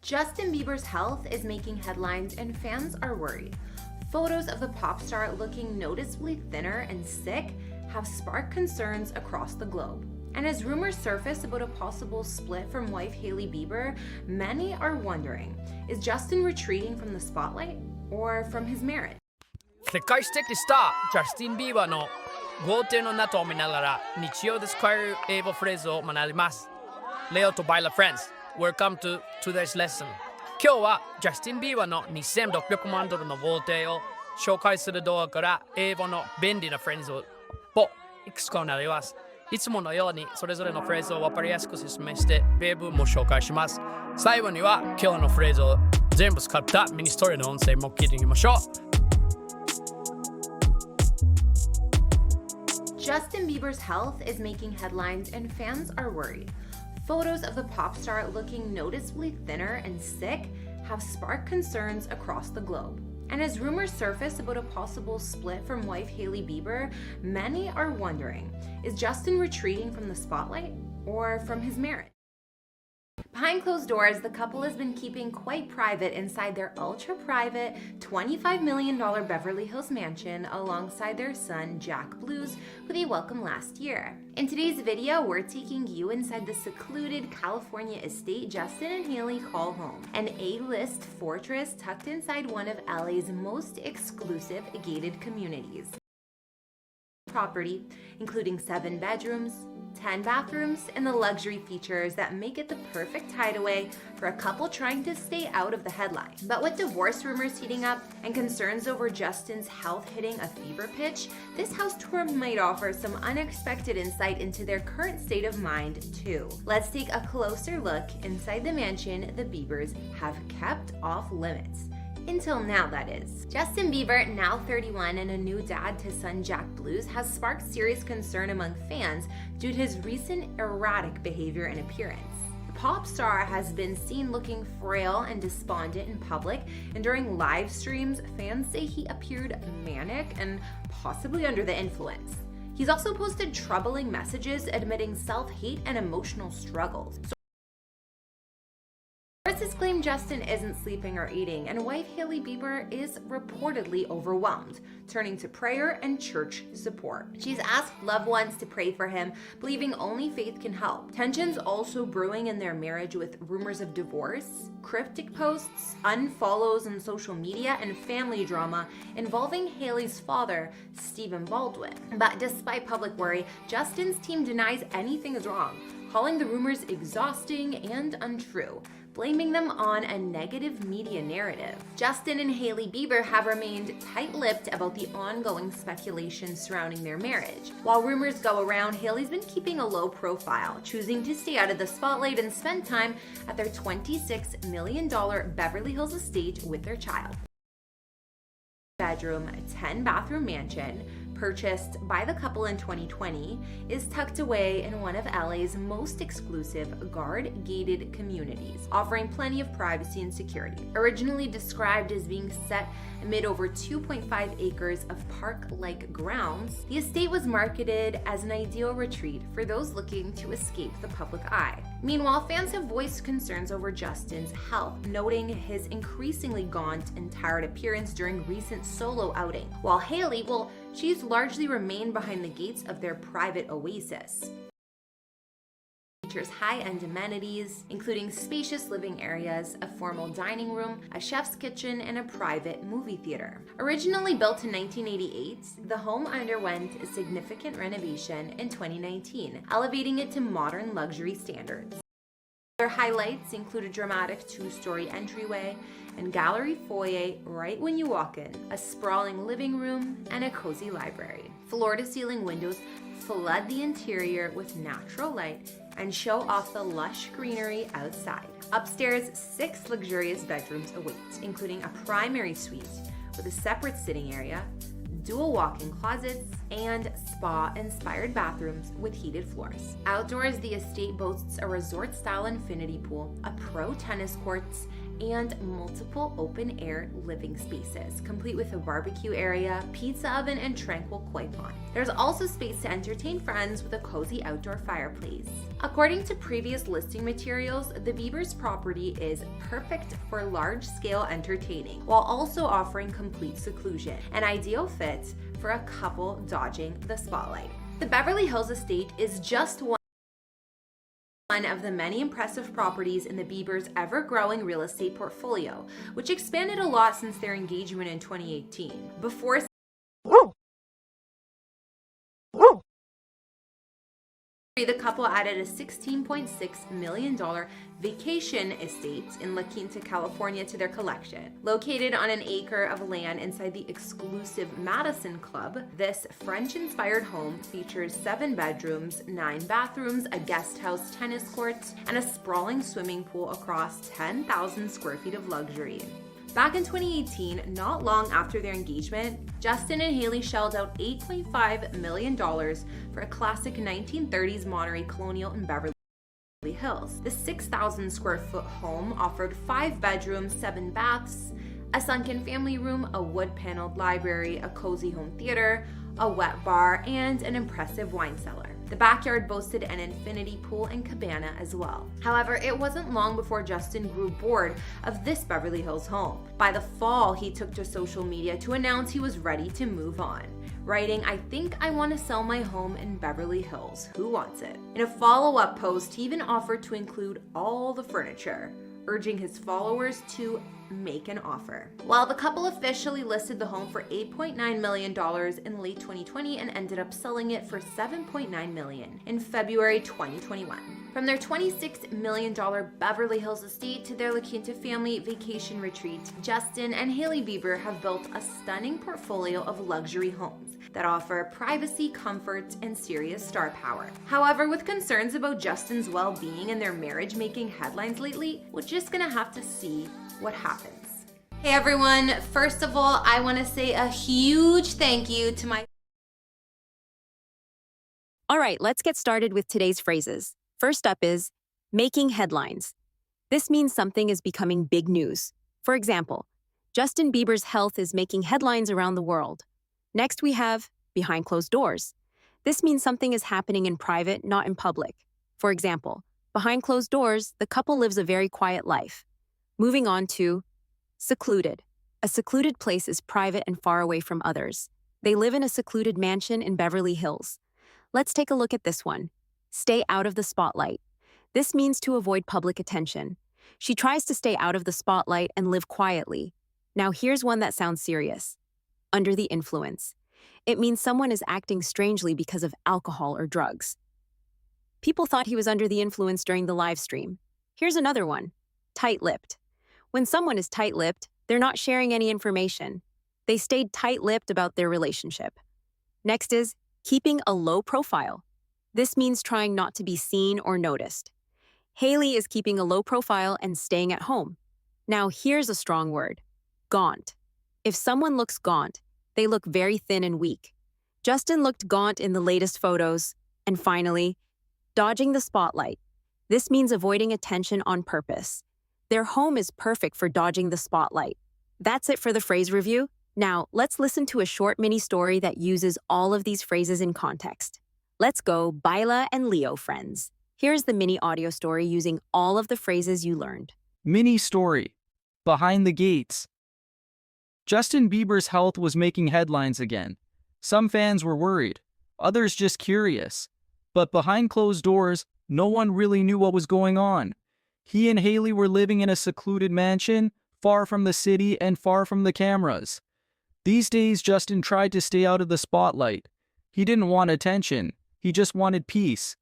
Justin Bieber's health is making headlines and fans are worried. Photos of the pop star looking noticeably thinner and sick have sparked concerns across the globe. And as rumors surface about a possible split from wife Hailey Bieber, many are wondering, is Justin retreating from the spotlight or from his marriage? 世界的スター、ジャスティン・ビーバーの豪邸の中を見ながら日常で使える英語フレーズを学びます。Leo to Baila Friends, welcome to today's lesson. 今日はジャスティン・ビーバーの2600万ドルの豪邸を紹介する動画から英語の便利なフレーズをいくつか学びます。いつものようにそれぞれのフレーズを分かりやすく説明して例文も紹介します。最後には今日のフレーズを全部使ったミニストーリーの音声も聞いてみましょう。Justin Bieber's health is making headlines and fans are worried. Photos of the pop star looking noticeably thinner and sick have sparked concerns across the globe. And as rumors surface about a possible split from wife Hailey Bieber, many are wondering, is Justin retreating from the spotlight or from his marriage? Behind closed doors, the couple has been keeping quite private inside their ultra-private $25 million Beverly Hills mansion alongside their son, Jack Blues, who they welcomed last year. In today's video, we're taking you inside the secluded California estate Justin and Hailey call home, an A-list fortress tucked inside one of LA's most exclusive gated communities. Property, including 7 bedrooms, 10 bathrooms, and the luxury features that make it the perfect hideaway for a couple trying to stay out of the headline. But with divorce rumors heating up and concerns over Justin's health hitting a fever pitch, this house tour might offer some unexpected insight into their current state of mind too. Let's take a closer look inside the mansion the Biebers have kept off limits. Until now, that is. Justin Bieber, now 31 and a new dad to son Jack Blues, has sparked serious concern among fans due to his recent erratic behavior and appearance. The pop star has been seen looking frail and despondent in public, and during live streams, fans say he appeared manic and possibly under the influence. He's also posted troubling messages admitting self-hate and emotional struggles. Sources claim Justin isn't sleeping or eating, and wife Hailey Bieber is reportedly overwhelmed, turning to prayer and church support. She's asked loved ones to pray for him, believing only faith can help. Tensions also brewing in their marriage with rumors of divorce, cryptic posts, unfollows on social media, and family drama involving Hailey's father, Stephen Baldwin. But despite public worry, Justin's team denies anything is wrong, calling the rumors exhausting and untrue, blaming them on a negative media narrative. Justin and Hailey Bieber have remained tight-lipped about the ongoing speculation surrounding their marriage. While rumors go around, Hailey's been keeping a low profile, choosing to stay out of the spotlight and spend time at their $26 million Beverly Hills estate with their child. Bedroom, 10-bathroom mansion, purchased by the couple in 2020, is tucked away in one of LA's most exclusive guard-gated communities, offering plenty of privacy and security. Originally described as being set amid over 2.5 acres of park-like grounds, the estate was marketed as an ideal retreat for those looking to escape the public eye. Meanwhile, fans have voiced concerns over Justin's health, noting his increasingly gaunt and tired appearance during recent solo outing, while Hailey, well, she's largely remained behind the gates of their private oasis. Features high-end amenities, including spacious living areas, a formal dining room, a chef's kitchen, and a private movie theater. Originally built in 1988, the home underwent a significant renovation in 2019, elevating it to modern luxury standards. Other highlights include a dramatic 2-story entryway and gallery foyer right when you walk in, a sprawling living room, and a cozy library. Floor-to-ceiling windows flood the interior with natural light and show off the lush greenery outside. Upstairs, 6 luxurious bedrooms await, including a primary suite with a separate sitting area, dual walk-in closets, and spa-inspired bathrooms with heated floors. Outdoors, the estate boasts a resort-style infinity pool, a pro tennis courts, and multiple open-air living spaces, complete with a barbecue area, pizza oven, and tranquil koi pond. There's also space to entertain friends with a cozy outdoor fireplace. According to previous listing materials, the Biebers' property is perfect for large-scale entertaining, while also offering complete seclusion, an ideal fit for a couple dodging the spotlight. The Beverly Hills estate is just one of the many impressive properties in the Biebers' ever-growing real estate portfolio, which expanded a lot since their engagement in 2018. Before the couple added a $16.6 million vacation estate in La Quinta, California to their collection. Located on an acre of land inside the exclusive Madison Club, this French-inspired home features 7 bedrooms, 9 bathrooms, a guest house, tennis courts, and a sprawling swimming pool across 10,000 square feet of luxury. Back in 2018, not long after their engagement, Justin and Haley shelled out $8.5 million for a classic 1930s Monterey colonial in Beverly Hills. The 6,000 square foot home offered 5 bedrooms, 7 baths, a sunken family room, a wood-paneled library, a cozy home theater, a wet bar, and an impressive wine cellar. The backyard boasted an infinity pool and cabana as well. However, it wasn't long before Justin grew bored of this Beverly Hills home. By the fall, he took to social media to announce he was ready to move on, writing, "I think I want to sell my home in Beverly Hills. Who wants it?" In a follow-up post, he even offered to include all the furniture, urging his followers to make an offer. Well, the couple officially listed the home for $8.9 million in late 2020 and ended up selling it for $7.9 million in February 2021. From their $26 million Beverly Hills estate to their La Quinta family vacation retreat, Justin and Haley Bieber have built a stunning portfolio of luxury homes that offer privacy, comfort, and serious star power. However, with concerns about Justin's well-being and their marriage making headlines lately, we're just gonna have to see what happens. Hey everyone, first of all, I want to say a huge thank you to my... All right, let's get started with today's phrases. First up is making headlines. This means something is becoming big news. For example, Justin Bieber's health is making headlines around the world. Next, we have behind closed doors. This means something is happening in private, not in public. For example, behind closed doors, the couple lives a very quiet life. Moving on to secluded. A secluded place is private and far away from others. They live in a secluded mansion in Beverly Hills. Let's take a look at this one. Stay out of the spotlight. This means to avoid public attention. She tries to stay out of the spotlight and live quietly. Now here's one that sounds serious. Under the influence. It means someone is acting strangely because of alcohol or drugs. People thought he was under the influence during the live stream. Here's another one. Tight-lipped. When someone is tight-lipped, they're not sharing any information. They stayed tight-lipped about their relationship. Next is keeping a low profile. This means trying not to be seen or noticed. Haley is keeping a low profile and staying at home. Now here's a strong word. Gaunt. If someone looks gaunt, they look very thin and weak. Justin looked gaunt in the latest photos. And finally, dodging the spotlight. This means avoiding attention on purpose. Their home is perfect for dodging the spotlight. That's it for the phrase review. Now, let's listen to a short mini story that uses all of these phrases in context. Let's go, Baila and Leo friends. Here's the mini audio story using all of the phrases you learned. Mini story. Behind the gates. Justin Bieber's health was making headlines again. Some fans were worried, others just curious. But behind closed doors, no one really knew what was going on. He and Haley were living in a secluded mansion, far from the city and far from the cameras. These days, Justin tried to stay out of the spotlight. He didn't want attention, he just wanted peace.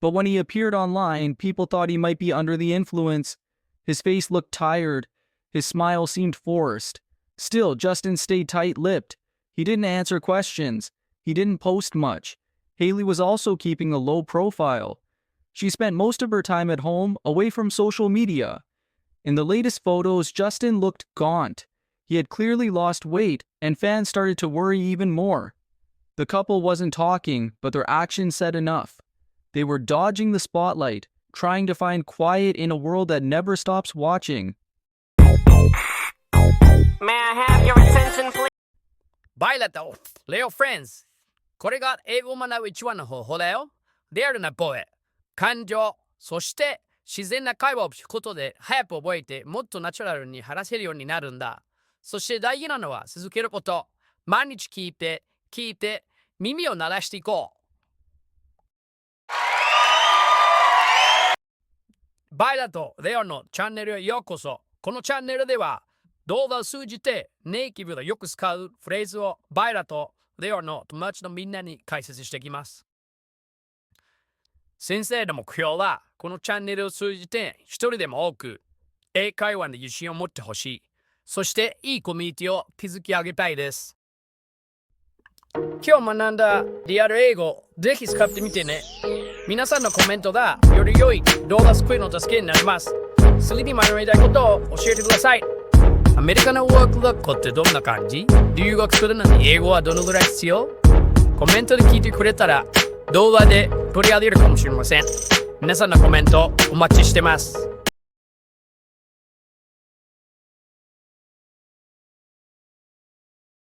But when he appeared online, people thought he might be under the influence. His face looked tired, his smile seemed forced. Still, Justin stayed tight-lipped. He didn't answer questions, he didn't post much. Haley was also keeping a low profile. She spent most of her time at home, away from social media. In the latest photos, Justin looked gaunt. He had clearly lost weight, and fans started to worry even more. The couple wasn't talking, but their actions said enough. They were dodging the spotlight, trying to find quiet in a world that never stops watching. May I have your attention, please? バイラとレオフレンズ。これが英語を学ぶ一番の方法だよ。リアルな声、感情、そして自然な会話をすることで早く覚えてもっとナチュラルに話せるようになるんだ。そして大事なのは続けること。毎日聞いて、耳を鳴らしていこう。バイラとレオのチャンネルへようこそ。このチャンネルでは動画を通じてネイティブがよく使うフレーズをバイラとレオの友達のみんなに解説していきます。先生の目標はこのチャンネルを通じて一人でも多く英会話に自信を持ってほしい。そしていいコミュニティを築き上げたいです。今日学んだリアル英語ぜひ使ってみてね。皆さんのコメントがより良い動画作りの助けになります。次に学びたいことを教えてください。アメリカのワーク学校ってどんな感じ？留学するのに英語はどのぐらい必要？コメントで聞いてくれたら動画で取り上げるかもしれません。皆さんのコメントお待ちしてます。